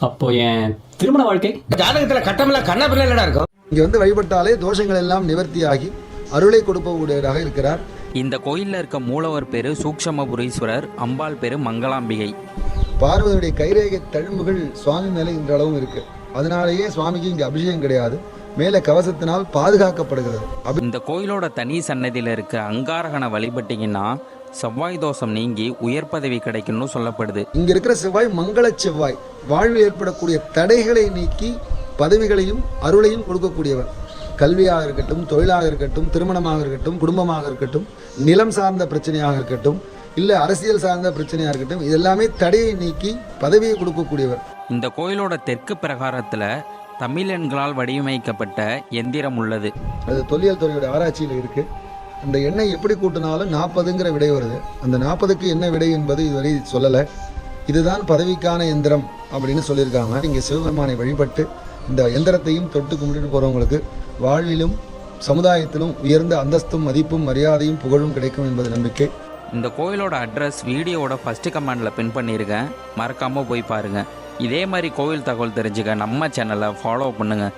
அப்போ என் திருமண வாழ்க்கை ஜாதகத்துல கட்டமெல்லாம் கண்ணா பிள்ளைடா இருக்கும். இங்க வந்து வழிபட்டாலே தோஷங்கள் எல்லாம் நிவர்த்தியாகி அருளை கொடுப்பவராக இருக்கிறார். இந்த கோயிலில் இருக்க மூலவர் பேரு சூக்ஷமபுரீஸ்வரர், அம்பாள் பேரு மங்களாம்பிகை. பார்வதியுடைய கைரேகை தழும்புகள் சுவாமி மேல இன்றளவும் இருக்கு. அதனாலேயே சுவாமிக்கு இங்க அபிஷேகம் கிடையாது, மேல கவசத்தினால் பாதுகாக்கப்படுகிறது. இந்த கோயிலோட தனி சன்னதியில் இருக்க அங்காரகனை வழிபட்டீங்கன்னா செவ்வாய் தோஷம் நீங்கி உயர் பதவி கிடைக்கும்னு சொல்லப்படுது. இங்க இருக்கிற செவ்வாய் மங்கள செவ்வாய், வாழ்வில் ஏற்படக்கூடிய தடைகளை நீக்கி பதவிகளையும் அருளையும் கொடுக்கக்கூடியவர். கல்வியாக இருக்கட்டும், தொழிலாக இருக்கட்டும், திருமணமாக இருக்கட்டும், குடும்பமாக இருக்கட்டும், நிலம் சார்ந்த பிரச்சனையாக இருக்கட்டும், இல்லை அரசியல் சார்ந்த பிரச்சனையாக இருக்கட்டும், இதெல்லாமே தடையை நீக்கி பதவியை கொடுக்கக்கூடியவர். இந்த கோயிலோட தெற்கு பிரகாரத்தில் தமிழ் எண்களால் வடிவமைக்கப்பட்ட எந்திரம் உள்ளது. அது தொல்லியல் துறையோட ஆராய்ச்சியில் இருக்கு. அந்த எண்ணெய் எப்படி கூட்டினாலும் 40ங்கிற விடை வருது. அந்த 40க்கு என்ன விடை என்பது இதுவரை சொல்லலை. இதுதான் பதவிக்கான எந்திரம் அப்படின்னு சொல்லியிருக்காங்க. இங்கே சிவபெருமானை வழிபட்டு இந்த எந்திரத்தையும் தொட்டு கும்பிட்டு போகிறவங்களுக்கு வாழ்விலும் சமுதாயத்திலும் உயர்ந்த அந்தஸ்தும் மதிப்பும் மரியாதையும் புகழும் கிடைக்கும் என்பது நம்பிக்கை. இந்த கோயிலோட அட்ரஸ் வீடியோவோட ஃபர்ஸ்ட் கமெண்டில் பின் பண்ணியிருக்கேன், மறக்காமல் போய் பாருங்கள். இதே மாதிரி கோவில் தகவல் தெரிஞ்சுக்க நம்ம சேனலை ஃபாலோ பண்ணுங்கள்.